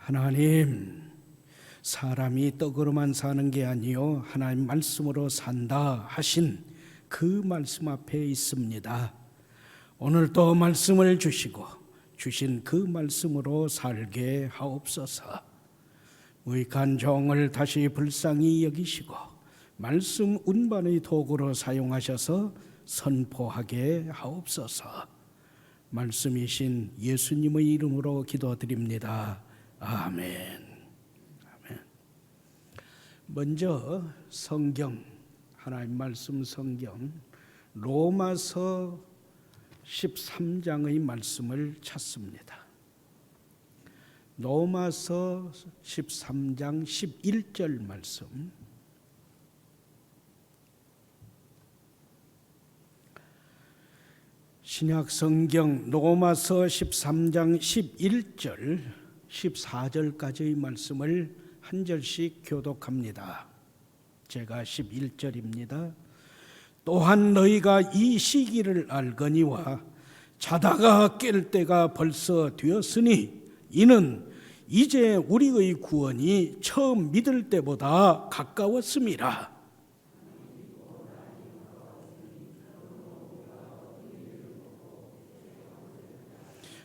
하나님, 사람이 떡으로만 사는 게 아니요 하나님 말씀으로 산다 하신 그 말씀 앞에 있습니다. 오늘 또 말씀을 주시고 주신 그 말씀으로 살게 하옵소서. 무익한 종을 다시 불쌍히 여기시고 말씀 운반의 도구로 사용하셔서 선포하게 하옵소서. 말씀이신 예수님의 이름으로 기도드립니다. 아멘. 먼저 성경, 하나님 말씀 성경 로마서 13장의 말씀을 찾습니다. 로마서 13장 11절 말씀. 신약 성경 로마서 13장 11절 14절까지의 말씀을 한 절씩 교독합니다. 제가 11절입니다. 또한 너희가 이 시기를 알거니와 자다가 깰 때가 벌써 되었으니 이는 이제 우리의 구원이 처음 믿을 때보다 가까웠음이라.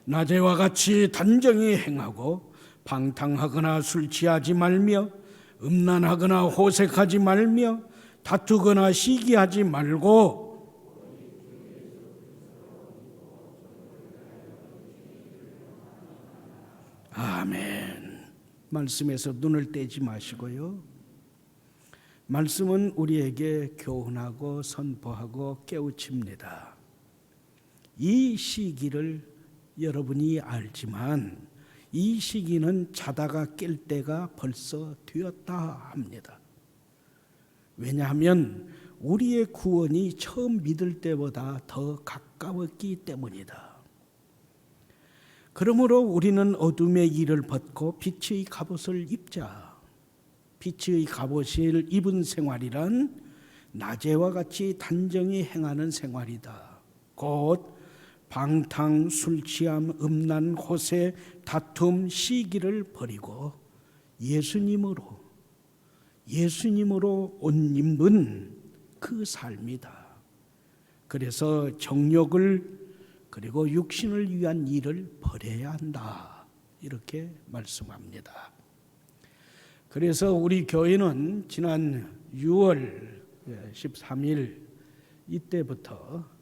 낮에와 같이 단정히 행하고 방탕하거나 술 취하지 말며 음란하거나 호색하지 말며 다투거나 시기하지 말고 아멘. 말씀에서 눈을 떼지 마시고요. 말씀은 우리에게 교훈하고 선포하고 깨우칩니다. 이 시기를 여러분이 알지만 이 시기는 자다가 깰 때가 벌써 되었다 합니다. 왜냐하면 우리의 구원이 처음 믿을 때보다 더 가까웠기 때문이다. 그러므로 우리는 어둠의 일을 벗고 빛의 갑옷을 입자. 빛의 갑옷을 입은 생활이란 낮에와 같이 단정히 행하는 생활이다. 곧 방탕, 술취함, 음란, 호세, 다툼, 시기를 버리고 예수님으로 옷 입는 그 삶이다. 그래서 정욕을 그리고 육신을 위한 일을 버려야 한다. 이렇게 말씀합니다. 그래서 우리 교회는 지난 6월 13일 이때부터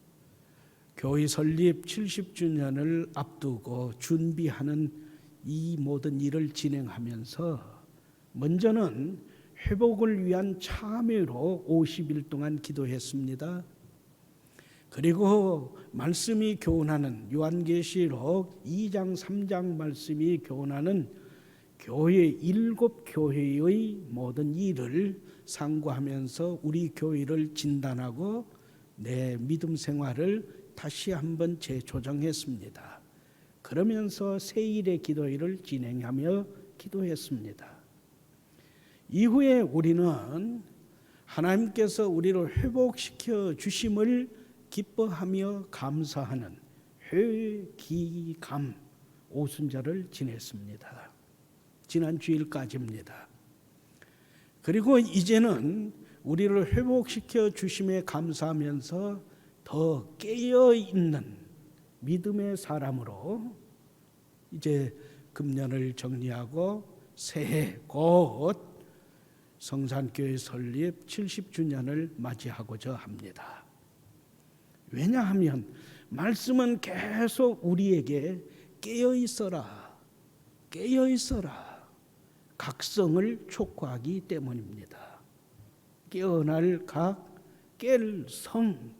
교회 설립 70주년을 앞두고 준비하는 이 모든 일을 진행하면서 먼저는 회복을 위한 참회로 50일 동안 기도했습니다. 그리고 말씀이 교훈하는 요한계시록 2장 3장 말씀이 교훈하는 교회 7교회의 모든 일을 상고하면서 우리 교회를 진단하고 내 믿음 생활을 다시 한번 재조정했습니다. 그러면서 세일의 기도회를 진행하며 기도했습니다. 이후에 우리는 하나님께서 우리를 회복시켜 주심을 기뻐하며 감사하는 회기감 오순절을 지냈습니다. 지난 주일까지입니다. 그리고 이제는 우리를 회복시켜 주심에 감사하면서 더 깨어있는 믿음의 사람으로 이제 금년을 정리하고 새해 곧 성산교회 설립 70주년을 맞이하고자 합니다. 왜냐하면 말씀은 계속 우리에게 깨어있어라 각성을 촉구하기 때문입니다. 깨어날 각, 깰 성,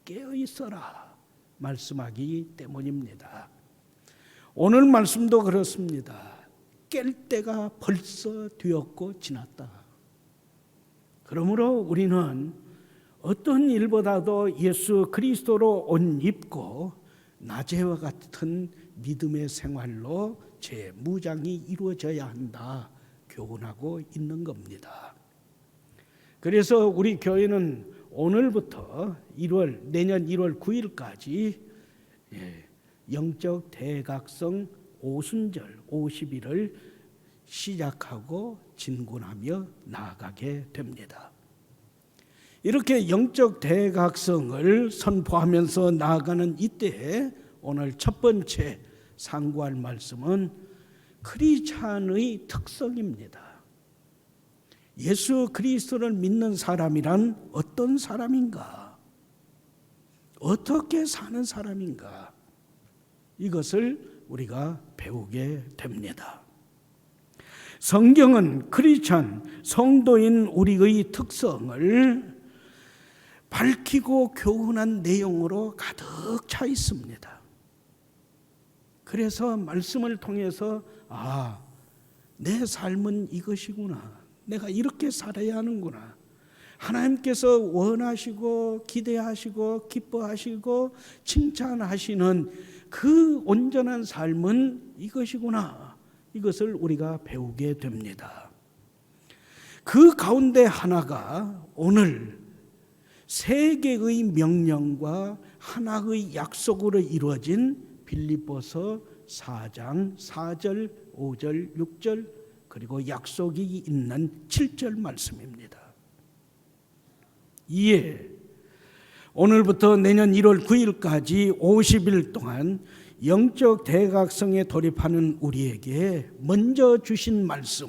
깨어있어라 말씀하기 때문입니다. 오늘 말씀도 그렇습니다. 깰 때가 벌써 되었고 지났다. 그러므로 우리는 어떤 일보다도 예수 그리스도로 옷 입고 낮에와 같은 믿음의 생활로 재무장이 이루어져야 한다 교훈하고 있는 겁니다. 그래서 우리 교회는 오늘부터 내년 1월 9일까지 영적 대각성 오순절 50일을 시작하고 진군하며 나아가게 됩니다. 이렇게 영적 대각성을 선포하면서 나아가는 이때에 오늘 첫 번째 상고할 말씀은 크리스찬의 특성입니다. 예수 그리스도를 믿는 사람이란 어떤 사람인가? 어떻게 사는 사람인가? 이것을 우리가 배우게 됩니다. 성경은 크리스찬, 성도인 우리의 특성을 밝히고 교훈한 내용으로 가득 차 있습니다. 그래서 말씀을 통해서 내 삶은 이것이구나. 내가 이렇게 살아야 하는구나. 하나님께서 원하시고 기대하시고 기뻐하시고 칭찬하시는 그 온전한 삶은 이것이구나. 이것을 우리가 배우게 됩니다. 그 가운데 하나가 오늘 세 개의 명령과 하나의 약속으로 이루어진 빌립보서 4장 4절, 5절, 6절 그리고 약속이 있는 7절 말씀입니다. 이에 오늘부터 내년 1월 9일까지 50일 동안 영적 대각성에 돌입하는 우리에게 먼저 주신 말씀,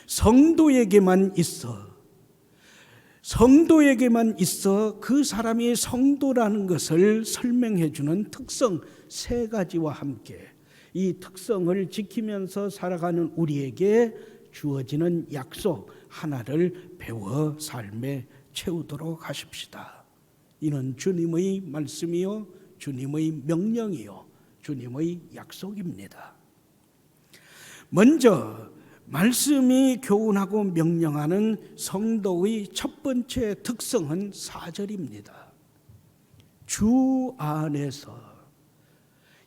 성도에게만 있어 그 사람이 성도라는 것을 설명해 주는 특성 3가지와 함께 이 특성을 지키면서 살아가는 우리에게 주어지는 약속 하나를 배워 삶에 채우도록 하십시다. 이는 주님의 말씀이요, 주님의 명령이요, 주님의 약속입니다. 먼저 말씀이 교훈하고 명령하는 성도의 첫 번째 특성은 4절입니다. 주 안에서,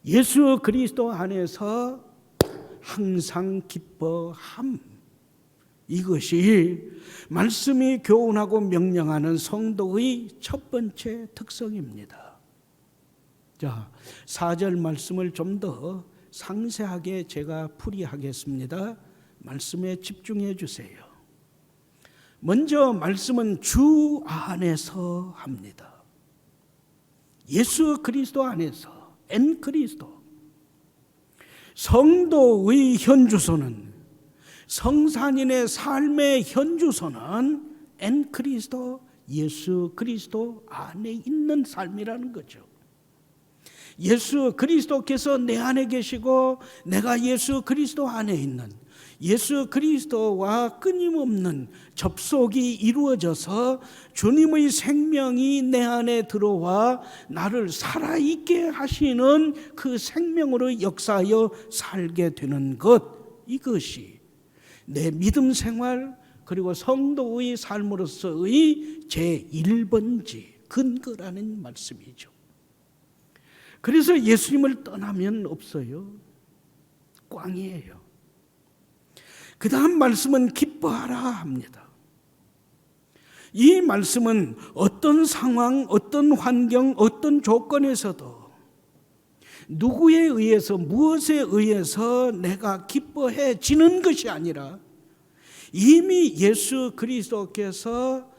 예수 그리스도 안에서 항상 기뻐함. 이것이 말씀이 교훈하고 명령하는 성도의 첫 번째 특성입니다. 자, 4절 말씀을 좀 더 상세하게 제가 풀이하겠습니다. 말씀에 집중해 주세요. 먼저 말씀은 주 안에서 합니다. 예수 그리스도 안에서, 엔 그리스도. 성도의 현주소는, 성산인의 삶의 현주소는 엔 그리스도, 예수 그리스도 안에 있는 삶이라는 거죠. 예수 그리스도께서 내 안에 계시고 내가 예수 그리스도 안에 있는, 예수 그리스도와 끊임없는 접속이 이루어져서 주님의 생명이 내 안에 들어와 나를 살아있게 하시는 그 생명으로 역사하여 살게 되는 것, 이것이 내 믿음 생활 그리고 성도의 삶으로서의 제1번지 근거라는 말씀이죠. 그래서 예수님을 떠나면 없어요. 꽝이에요. 그 다음 말씀은 기뻐하라 합니다. 이 말씀은 어떤 상황, 어떤 환경, 어떤 조건에서도 누구에 의해서, 무엇에 의해서 내가 기뻐해지는 것이 아니라 이미 예수 그리스도께서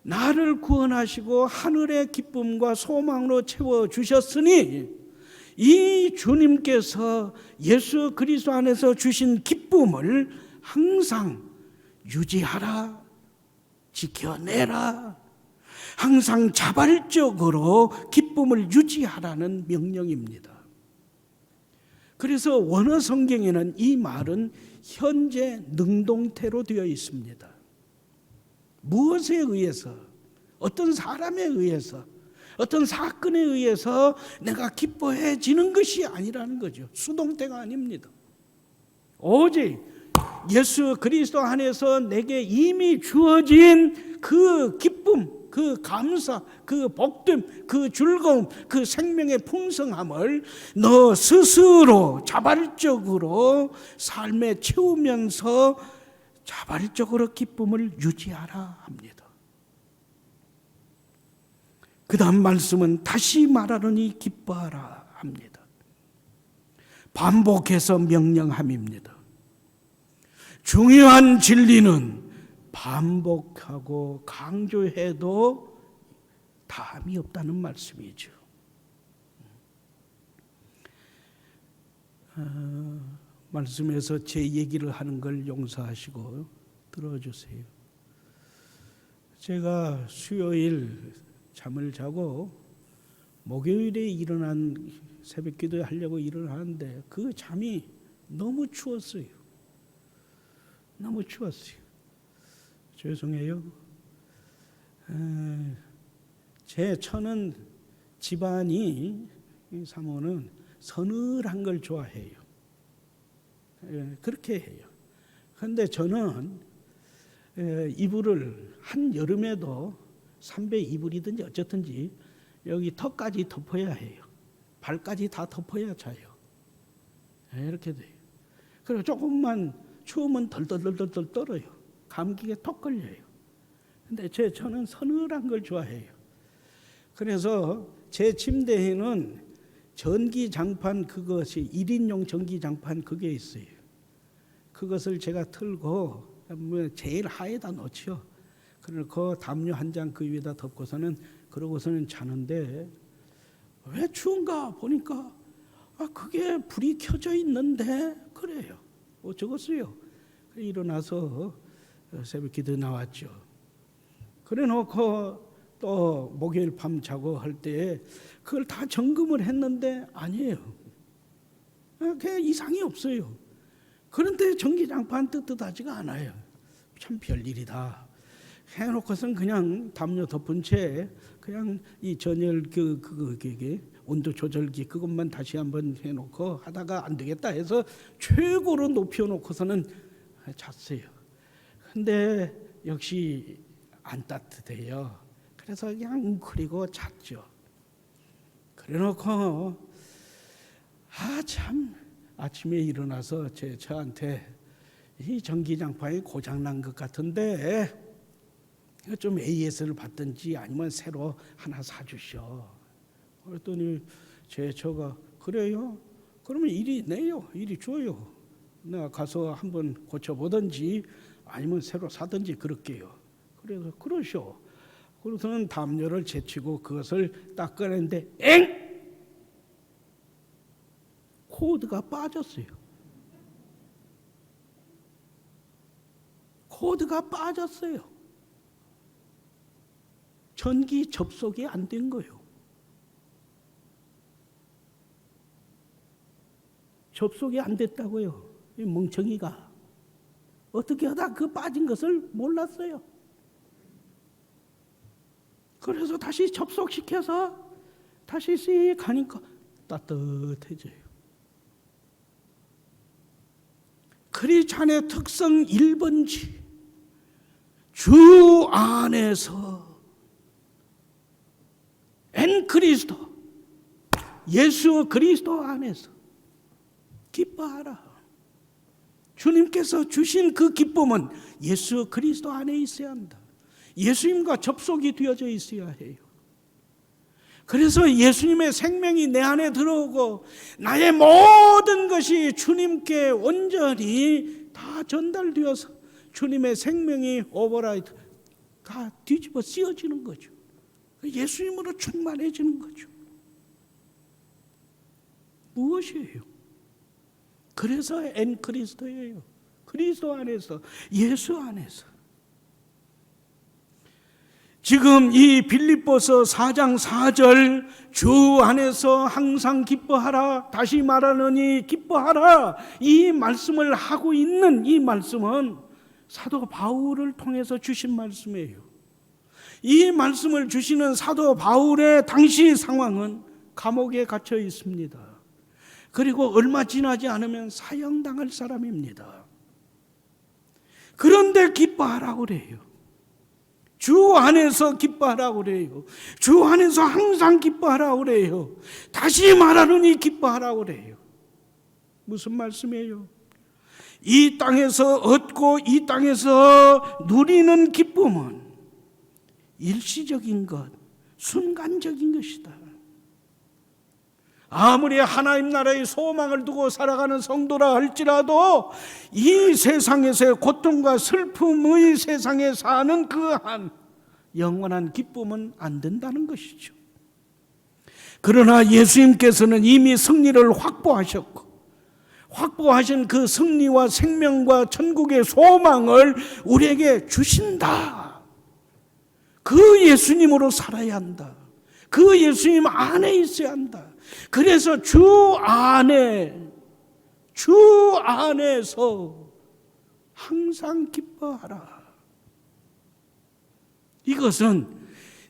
나를 구원하시고 하늘의 기쁨과 소망으로 채워주셨으니 이 주님께서 예수 그리스도 안에서 주신 기쁨을 항상 유지하라, 지켜내라, 항상 자발적으로 기쁨을 유지하라는 명령입니다. 그래서 원어 성경에는 이 말은 현재 능동태로 되어 있습니다. 무엇에 의해서, 어떤 사람에 의해서, 어떤 사건에 의해서 내가 기뻐해지는 것이 아니라는 거죠. 수동태가 아닙니다. 오직 예수 그리스도 안에서 내게 이미 주어진 그 기쁨, 그 감사, 그 복됨, 그 즐거움, 그 생명의 풍성함을 너 스스로 자발적으로 삶에 채우면서 자발적으로 기쁨을 유지하라 합니다. 그 다음 말씀은 다시 말하노니 기뻐하라 합니다. 반복해서 명령함입니다. 중요한 진리는 반복하고 강조해도 담이 없다는 말씀이죠. 말씀에서 제 얘기를 하는 걸 용서하시고 들어주세요. 제가 수요일 잠을 자고 목요일에 일어난 새벽 기도 하려고 일어나는데 그 잠이 너무 추웠어요. 너무 추웠어요. 죄송해요. 제 처는 집안이 사모는 서늘한 걸 좋아해요. 그렇게 해요. 그런데 저는 이불을 한여름에도 삼배 이불이든지 어쨌든지 여기 턱까지 덮어야 해요. 발까지 다 덮어야 자요. 이렇게 돼요. 그리고 조금만 추우면 덜덜덜덜 떨어요. 감기에 톡 걸려요. 근데 저는 서늘한 걸 좋아해요. 그래서 제 침대에는 전기장판, 그것이 1인용 전기장판 그게 있어요. 그것을 제가 틀고 제일 하에다 놓죠. 그리고 담요 한 장 그 위에다 덮고서는 그러고서는 자는데 왜 추운가 보니까 그게 불이 켜져 있는데 그래요. 어쩌겠어요. 일어나서 새벽 기도 나왔죠. 그래 놓고 또 목요일 밤 자고 할 때 그걸 다 점검을 했는데 아니에요. 그냥 이상이 없어요. 그런데 전기장판 뜨뜻하지가 않아요. 참 별일이다. 해놓고선 그냥 담요 덮은 채 그냥 이 전열 그게 온도 조절기 그것만 다시 한번 해놓고 하다가 안 되겠다 해서 최고로 높여놓고서는 잤어요. 근데 역시 안 따뜻해요. 그래서 그냥 웅크리고 잤죠. 그래놓고 참 아침에 일어나서 저한테 이 전기장판이 고장난 것 같은데 좀 AS를 받든지 아니면 새로 하나 사주셔. 그랬더니 저가 그래요? 그러면 이리 내요. 이리 줘요. 내가 가서 한번 고쳐보든지 아니면 새로 사든지 그럴게요. 그래서 그러셔. 그래서는 담요를 제치고 그것을 딱 꺼냈는데 코드가 빠졌어요. 코드가 빠졌어요. 전기 접속이 안 된 거예요. 접속이 안 됐다고요. 이 멍청이가 어떻게 하다 그 빠진 것을 몰랐어요. 그래서 다시 접속시켜서 다시 씩 가니까 따뜻해져요. 크리스찬의 특성 1번지 주 안에서 엔 그리스도 예수 그리스도 안에서 기뻐하라. 주님께서 주신 그 기쁨은 예수 그리스도 안에 있어야 한다. 예수님과 접속이 되어져 있어야 해요. 그래서 예수님의 생명이 내 안에 들어오고 나의 모든 것이 주님께 온전히 다 전달되어서 주님의 생명이 오버라이트 다 뒤집어 씌워지는 거죠. 예수님으로 충만해지는 거죠. 무엇이에요? 그래서 엔 그리스도예요. 그리스도 안에서, 예수 안에서. 지금 이 빌립보서 4장 4절 주 안에서 항상 기뻐하라, 다시 말하느니 기뻐하라, 이 말씀을 하고 있는 이 말씀은 사도 바울을 통해서 주신 말씀이에요. 이 말씀을 주시는 사도 바울의 당시 상황은 감옥에 갇혀 있습니다. 그리고 얼마 지나지 않으면 사형당할 사람입니다. 그런데 기뻐하라고 그래요. 주 안에서 기뻐하라고 그래요. 주 안에서 항상 기뻐하라고 그래요. 다시 말하느니 기뻐하라고 그래요. 무슨 말씀이에요? 이 땅에서 얻고 이 땅에서 누리는 기쁨은 일시적인 것, 순간적인 것이다. 아무리 하나님 나라의 소망을 두고 살아가는 성도라 할지라도 이 세상에서의 고통과 슬픔의 세상에 사는 그한 영원한 기쁨은 안 된다는 것이죠. 그러나 예수님께서는 이미 승리를 확보하신 그 승리와 생명과 천국의 소망을 우리에게 주신다. 그 예수님으로 살아야 한다. 그 예수님 안에 있어야 한다. 그래서 주 안에서 항상 기뻐하라. 이것은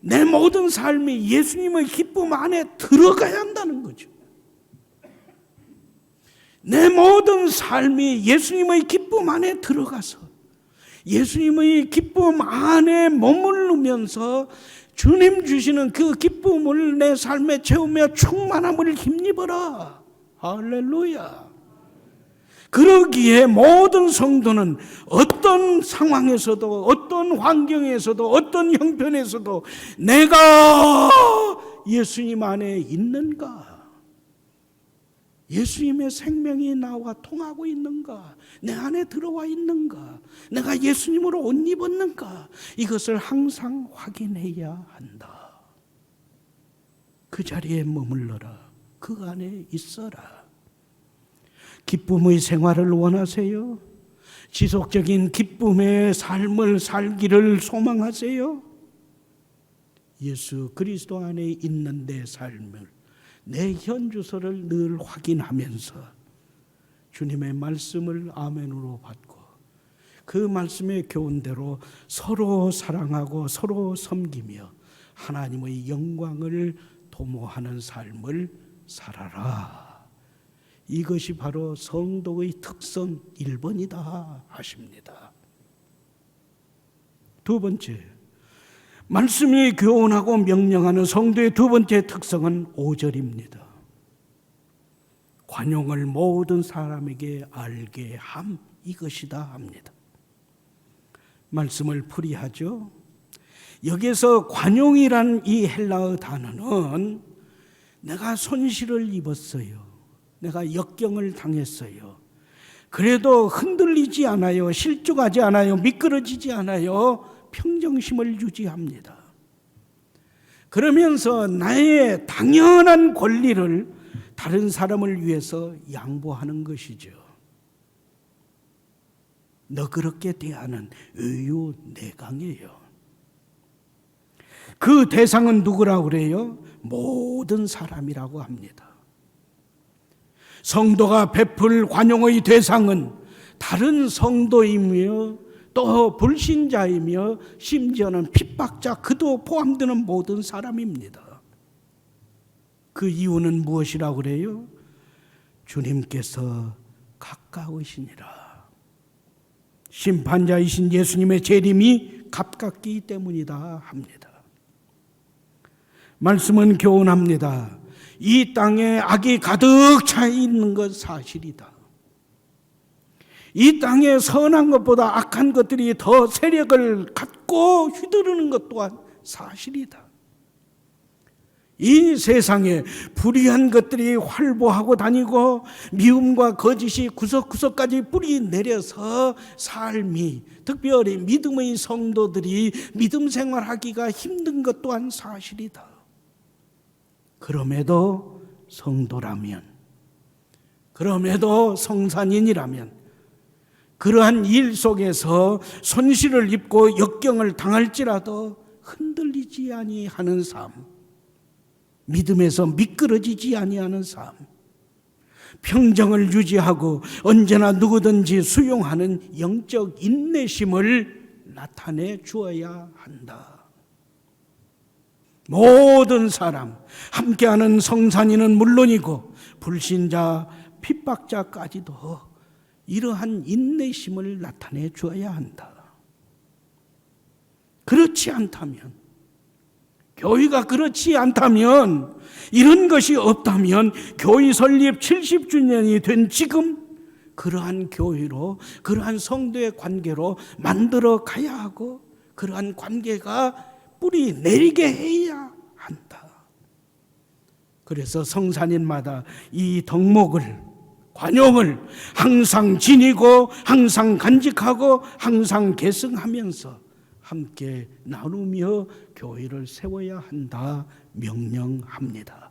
내 모든 삶이 예수님의 기쁨 안에 들어가야 한다는 거죠. 내 모든 삶이 예수님의 기쁨 안에 들어가서 예수님의 기쁨 안에 머무르면서 주님 주시는 그 기쁨을 내 삶에 채우며 충만함을 힘입어라. 할렐루야. 그러기에 모든 성도는 어떤 상황에서도 어떤 환경에서도 어떤 형편에서도 내가 예수님 안에 있는가? 예수님의 생명이 나와 통하고 있는가? 내 안에 들어와 있는가? 내가 예수님으로 옷 입었는가? 이것을 항상 확인해야 한다. 그 자리에 머물러라. 그 안에 있어라. 기쁨의 생활을 원하세요? 지속적인 기쁨의 삶을 살기를 소망하세요? 예수 그리스도 안에 있는 내 삶을, 내 현주소를 늘 확인하면서 주님의 말씀을 아멘으로 받고 그 말씀의 교훈대로 서로 사랑하고 서로 섬기며 하나님의 영광을 도모하는 삶을 살아라. 이것이 바로 성도의 특성 1번이다 하십니다. 두 번째, 말씀이 교훈하고 명령하는 성도의 두 번째 특성은 5절입니다. 관용을 모든 사람에게 알게 함, 이것이다 합니다. 말씀을 풀이하죠. 여기서 관용이란 이 헬라어 단어는 내가 손실을 입었어요. 내가 역경을 당했어요. 그래도 흔들리지 않아요. 실족하지 않아요. 미끄러지지 않아요. 평정심을 유지합니다. 그러면서 나의 당연한 권리를 다른 사람을 위해서 양보하는 것이죠. 너그럽게 대하는 의유내강이에요. 그 대상은 누구라고 그래요? 모든 사람이라고 합니다. 성도가 베풀 관용의 대상은 다른 성도이며 또 불신자이며 심지어는 핍박자 그도 포함되는 모든 사람입니다. 그 이유는 무엇이라고 그래요? 주님께서 가까우시니라. 심판자이신 예수님의 재림이 가깝기 때문이다 합니다. 말씀은 교훈합니다. 이 땅에 악이 가득 차 있는 것 사실이다. 이 땅에 선한 것보다 악한 것들이 더 세력을 갖고 휘두르는 것 또한 사실이다. 이 세상에 불의한 것들이 활보하고 다니고 미움과 거짓이 구석구석까지 뿌리 내려서 삶이, 특별히 믿음의 성도들이 믿음 생활하기가 힘든 것 또한 사실이다. 그럼에도 성도라면, 그럼에도 성산인이라면 그러한 일 속에서 손실을 입고 역경을 당할지라도 흔들리지 아니하는 삶, 믿음에서 미끄러지지 아니하는 삶, 평정을 유지하고 언제나 누구든지 수용하는 영적 인내심을 나타내 주어야 한다. 모든 사람, 함께하는 성산인은 물론이고 불신자, 핍박자까지도 이러한 인내심을 나타내 주어야 한다. 그렇지 않다면, 교회가 그렇지 않다면, 이런 것이 없다면 교회 설립 70주년이 된 지금 그러한 교회로, 그러한 성도의 관계로 만들어 가야 하고 그러한 관계가 뿌리 내리게 해야 한다. 그래서 성산일마다 이 덕목을, 관용을 항상 지니고 항상 간직하고 항상 계승하면서 함께 나누며 교회를 세워야 한다 명령합니다.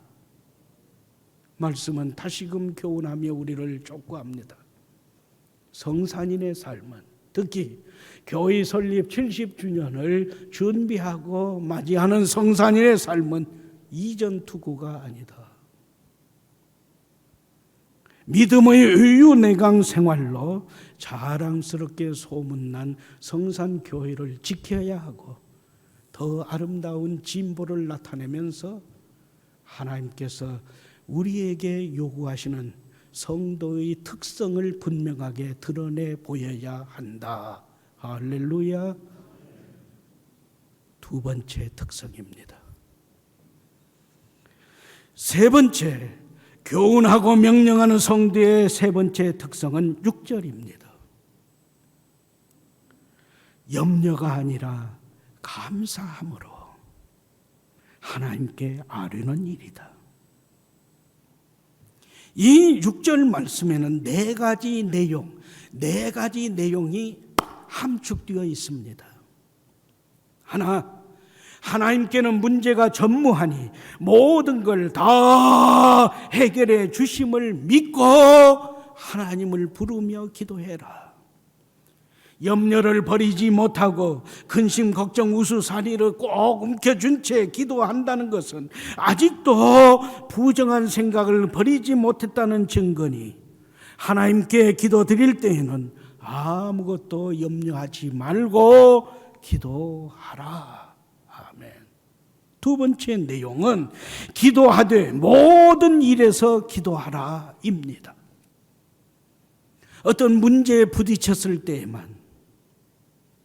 말씀은 다시금 교훈하며 우리를 촉구합니다. 성산인의 삶은, 특히 교회 설립 70주년을 준비하고 맞이하는 성산인의 삶은 이전 투구가 아니다. 믿음의 의유내강 생활로 자랑스럽게 소문난 성산교회를 지켜야 하고 더 아름다운 진보를 나타내면서 하나님께서 우리에게 요구하시는 성도의 특성을 분명하게 드러내 보여야 한다. 할렐루야. 두 번째 특성입니다. 세 번째, 교훈하고 명령하는 성도의 세 번째 특성은 6절입니다. 염려가 아니라 감사함으로 하나님께 아뢰는 일이다. 이 6절 말씀에는 네 가지 내용이 함축되어 있습니다. 하나, 하나님께는 문제가 전무하니 모든 걸 다 해결해 주심을 믿고 하나님을 부르며 기도해라. 염려를 버리지 못하고 근심, 걱정, 우수사리를 꼭 움켜쥔 채 기도한다는 것은 아직도 부정한 생각을 버리지 못했다는 증거니 하나님께 기도드릴 때에는 아무것도 염려하지 말고 기도하라. 아멘. 두 번째 내용은 기도하되 모든 일에서 기도하라입니다. 어떤 문제에 부딪혔을 때에만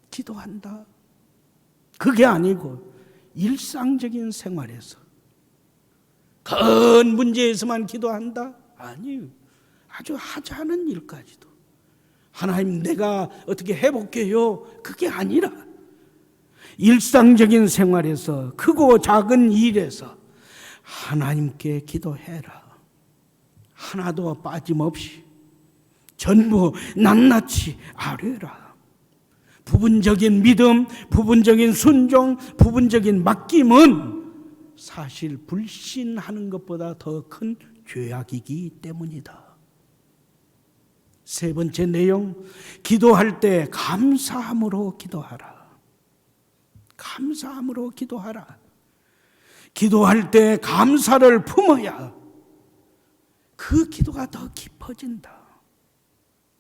기도한다. 그게 아니고 일상적인 생활에서 큰 문제에서만 기도한다? 아니요. 아주 하찮은 일까지도 하나님 내가 어떻게 해볼게요. 그게 아니라 일상적인 생활에서 크고 작은 일에서 하나님께 기도해라. 하나도 빠짐없이 전부 낱낱이 아뢰라. 부분적인 믿음, 부분적인 순종, 부분적인 맡김은 사실 불신하는 것보다 더 큰 죄악이기 때문이다. 세 번째 내용, 기도할 때 감사함으로 기도하라. 감사함으로 기도하라. 기도할 때 감사를 품어야 그 기도가 더 깊어진다.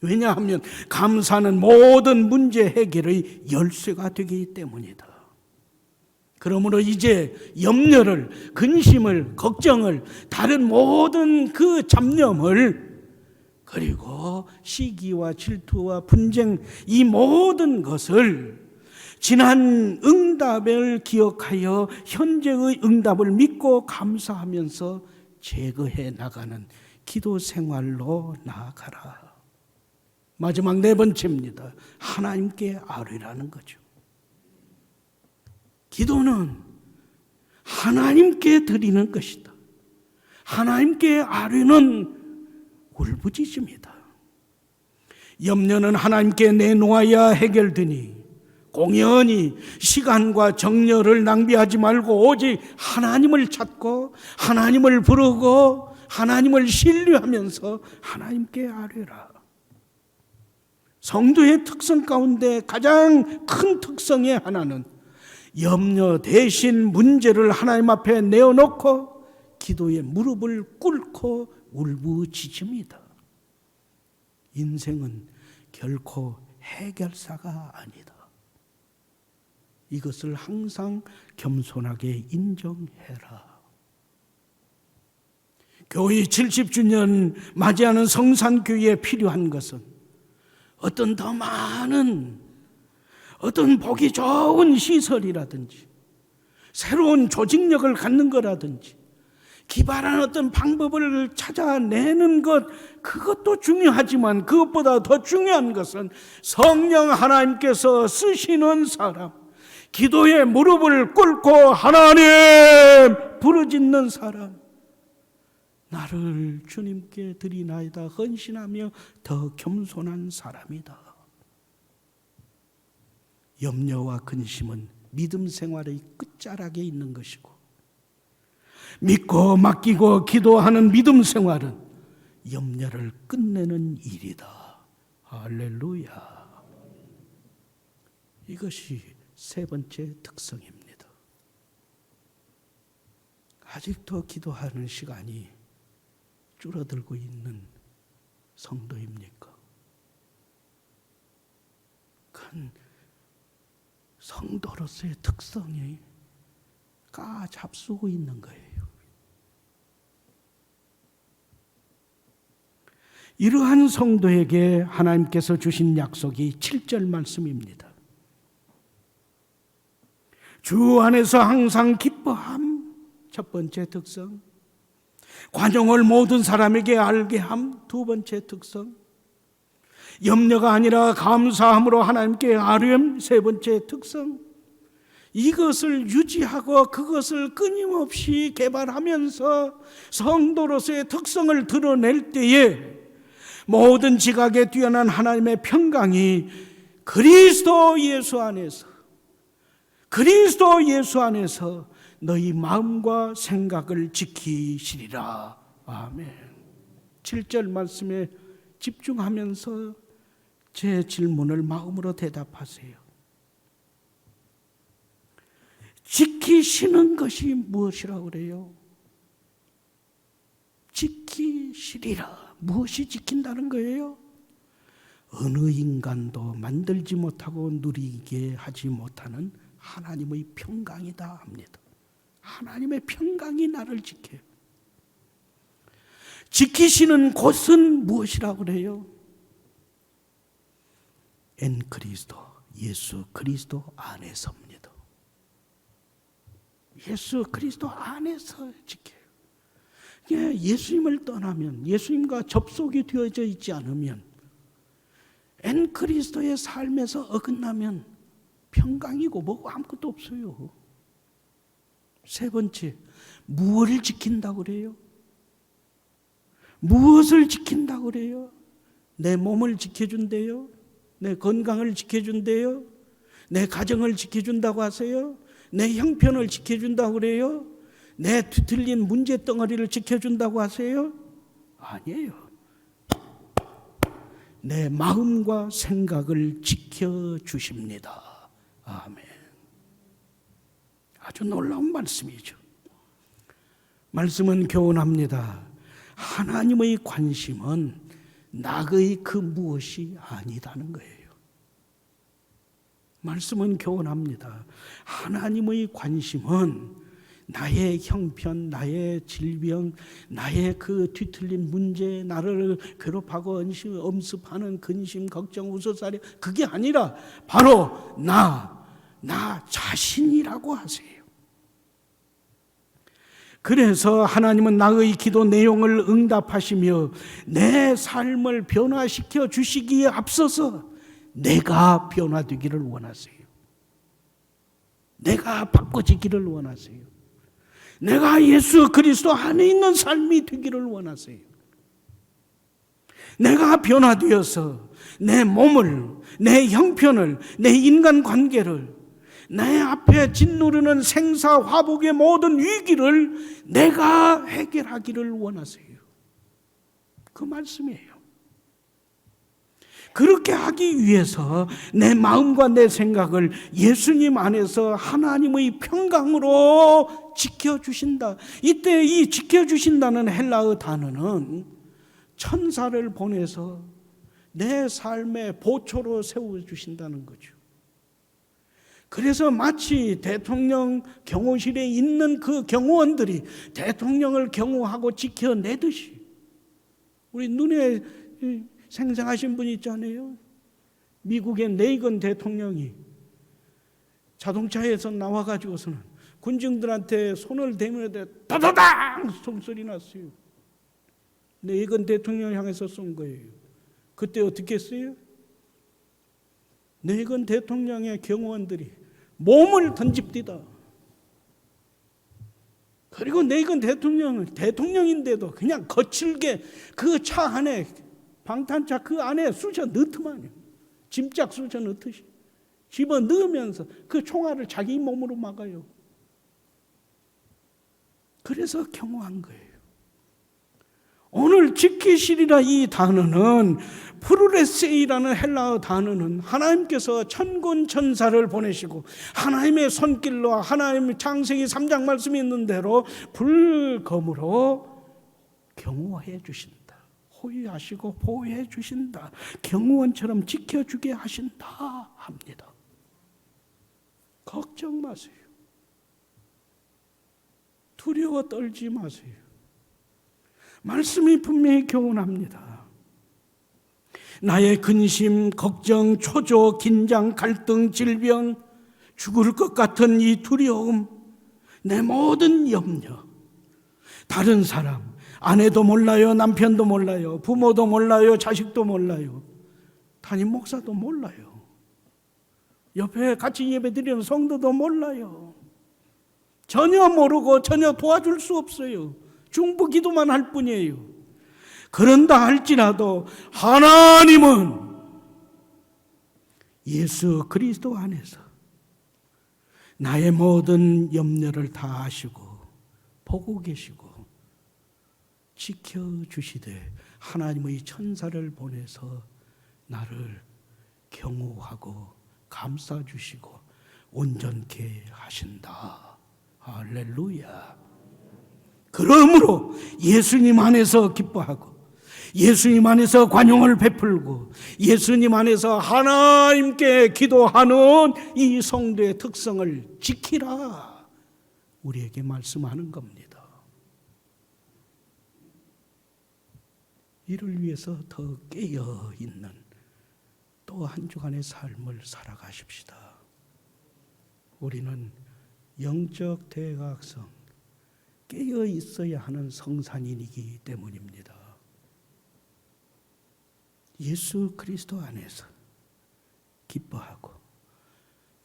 왜냐하면 감사는 모든 문제 해결의 열쇠가 되기 때문이다. 그러므로 이제 염려를, 근심을, 걱정을, 다른 모든 그 잡념을, 그리고 시기와 질투와 분쟁, 이 모든 것을 지난 응답을 기억하여 현재의 응답을 믿고 감사하면서 제거해 나가는 기도 생활로 나아가라. 마지막 네 번째입니다. 하나님께 아뢰라는 거죠. 기도는 하나님께 드리는 것이다. 하나님께 아뢰는 울부짖음이다. 염려는 하나님께 내놓아야 해결되니 공연히 시간과 정열을 낭비하지 말고 오직 하나님을 찾고 하나님을 부르고 하나님을 신뢰하면서 하나님께 아뢰라. 성도의 특성 가운데 가장 큰 특성의 하나는 염려 대신 문제를 하나님 앞에 내어놓고 기도에 무릎을 꿇고 울부짖음이다. 인생은 결코 해결사가 아니다. 이것을 항상 겸손하게 인정해라. 교회 70주년 맞이하는 성산교회에 필요한 것은 어떤 더 많은 어떤 보기 좋은 시설이라든지 새로운 조직력을 갖는 거라든지 기발한 어떤 방법을 찾아내는 것, 그것도 중요하지만 그것보다 더 중요한 것은 성령 하나님께서 쓰시는 사람, 기도에 무릎을 꿇고 하나님 부르짖는 사람, 나를 주님께 드리나이다 헌신하며 더 겸손한 사람이다. 염려와 근심은 믿음 생활의 끝자락에 있는 것이고, 믿고 맡기고 기도하는 믿음 생활은 염려를 끝내는 일이다. 할렐루야. 이것이 세 번째 특성입니다. 아직도 기도하는 시간이 줄어들고 있는 성도입니까? 큰 성도로서의 특성이 까잡수고 있는 거예요. 이러한 성도에게 하나님께서 주신 약속이 7절 말씀입니다. 주 안에서 항상 기뻐함, 첫 번째 특성. 관용을 모든 사람에게 알게 함, 두 번째 특성. 염려가 아니라 감사함으로 하나님께 아뢰음, 세 번째 특성. 이것을 유지하고 그것을 끊임없이 개발하면서 성도로서의 특성을 드러낼 때에 모든 지각에 뛰어난 하나님의 평강이 그리스도 예수 안에서 너희 마음과 생각을 지키시리라. 아멘. 7절 말씀에 집중하면서 제 질문을 마음으로 대답하세요. 지키시는 것이 무엇이라고 그래요? 지키시리라. 무엇이 지킨다는 거예요? 어느 인간도 만들지 못하고 누리게 하지 못하는 하나님의 평강이다 합니다. 하나님의 평강이 나를 지켜요. 지키시는 곳은 무엇이라고 그래요? 엔 그리스도, 예수 그리스도 안에서입니다. 예수 그리스도 안에서 지켜요. 예수님을 떠나면, 예수님과 접속이 되어져 있지 않으면, 엔 그리스도의 삶에서 어긋나면 평강이고 뭐고 아무것도 없어요. 세 번째, 무엇을 지킨다고 그래요? 무엇을 지킨다고 그래요? 내 몸을 지켜준대요? 내 건강을 지켜준대요? 내 가정을 지켜준다고 하세요? 내 형편을 지켜준다고 그래요? 내 뒤틀린 문제 덩어리를 지켜준다고 하세요? 아니에요. 내 마음과 생각을 지켜주십니다. 아멘. 아주 놀라운 말씀이죠. 말씀은 교훈합니다. 하나님의 관심은 나의 그 무엇이 아니다는 거예요. 말씀은 교훈합니다. 하나님의 관심은 나의 형편, 나의 질병, 나의 그 뒤틀린 문제, 나를 괴롭하고 엄습하는 근심, 걱정, 우서살이, 그게 아니라 바로 나 자신이라고 하세요. 그래서 하나님은 나의 기도 내용을 응답하시며 내 삶을 변화시켜 주시기에 앞서서 내가 변화되기를 원하세요. 내가 바꿔지기를 원하세요. 내가 예수 그리스도 안에 있는 삶이 되기를 원하세요. 내가 변화되어서 내 몸을, 내 형편을, 내 인간관계를, 내 앞에 짓누르는 생사화복의 모든 위기를 내가 해결하기를 원하세요. 그 말씀이에요. 그렇게 하기 위해서 내 마음과 내 생각을 예수님 안에서 하나님의 평강으로 지켜주신다. 이때 이 지켜주신다는 헬라어 단어는 천사를 보내서 내 삶의 보초로 세워주신다는 거죠. 그래서 마치 대통령 경호실에 있는 그 경호원들이 대통령을 경호하고 지켜내듯이, 우리 눈에 생생하신 분이 있잖아요. 미국의 레이건 대통령이 자동차에서 나와가지고서는 군중들한테 손을 대면에 다다당 총소리 났어요. 레이건 대통령을 향해서 쏜 거예요. 그때 어떻게 했어요? 레이건 대통령의 경호원들이 몸을 던집디다. 그리고 내건 대통령인데도 그냥 거칠게 그 차 안에, 방탄차 그 안에 쑤셔 넣더만요. 짐짝 쑤셔 넣듯이 집어 넣으면서 그 총알을 자기 몸으로 막아요. 그래서 경호한 거예요. 오늘 지키시리라 이 단어는, 프루레세이라는 헬라어 단어는 하나님께서 천군 천사를 보내시고 하나님의 손길로, 하나님의 창세기 3장 말씀이 있는 대로 불검으로 경호해 주신다. 호위하시고 보호해 주신다. 경호원처럼 지켜주게 하신다 합니다. 걱정 마세요. 두려워 떨지 마세요. 말씀이 분명히 교훈합니다. 나의 근심, 걱정, 초조, 긴장, 갈등, 질병, 죽을 것 같은 이 두려움, 내 모든 염려, 다른 사람, 아내도 몰라요, 남편도 몰라요, 부모도 몰라요, 자식도 몰라요, 담임 목사도 몰라요, 옆에 같이 예배드리는 성도도 몰라요. 전혀 모르고 전혀 도와줄 수 없어요. 중보 기도만 할 뿐이에요. 그런다 할지라도 하나님은 예수 그리스도 안에서 나의 모든 염려를 다 아시고 보고 계시고 지켜주시되 하나님의 천사를 보내서 나를 경호하고 감싸주시고 온전케 하신다. 할렐루야. 그러므로 예수님 안에서 기뻐하고 예수님 안에서 관용을 베풀고 예수님 안에서 하나님께 기도하는 이 성도의 특성을 지키라, 우리에게 말씀하는 겁니다. 이를 위해서 더 깨어있는 또 한 주간의 삶을 살아가십시다. 우리는 영적 대각성, 깨어 있어야 하는 성산인이기 때문입니다. 예수 그리스도 안에서 기뻐하고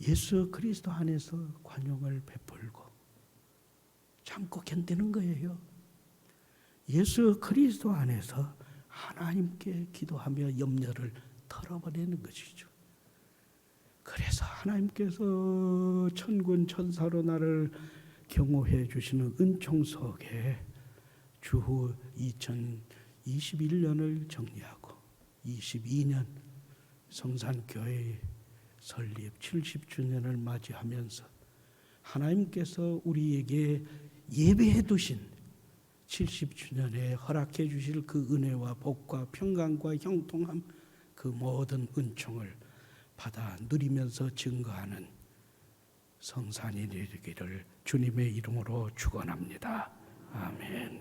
예수 그리스도 안에서 관용을 베풀고 참고 견디는 거예요. 예수 그리스도 안에서 하나님께 기도하며 염려를 털어버리는 것이죠. 그래서 하나님께서 천군 천사로 나를 경호해 주시는 은총 속에 주후 2021년을 정리하고 22년 성산교회 설립 70주년을 맞이하면서 하나님께서 우리에게 예배해 두신 70주년에 허락해 주실 그 은혜와 복과 평강과 형통함, 그 모든 은총을 받아 누리면서 증거하는 성산이 되기를 주님의 이름으로 축원합니다. 아멘.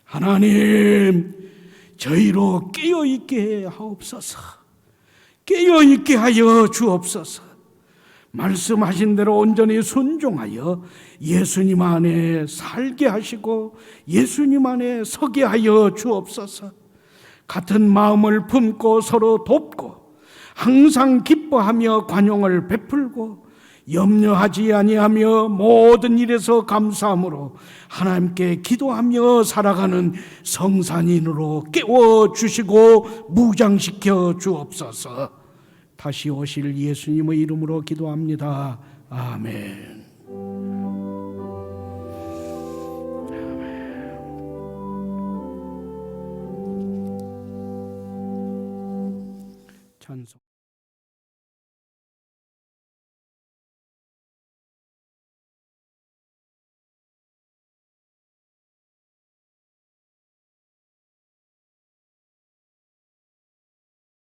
하나님, 저희로 깨어있게 하옵소서. 깨어있게 하여 주옵소서. 말씀하신 대로 온전히 순종하여 예수님 안에 살게 하시고 예수님 안에 서게 하여 주옵소서. 같은 마음을 품고 서로 돕고 항상 기뻐하며 관용을 베풀고 염려하지 아니하며 모든 일에서 감사함으로 하나님께 기도하며 살아가는 성산인으로 깨워주시고 무장시켜 주옵소서. 다시 오실 예수님의 이름으로 기도합니다. 아멘. 찬송.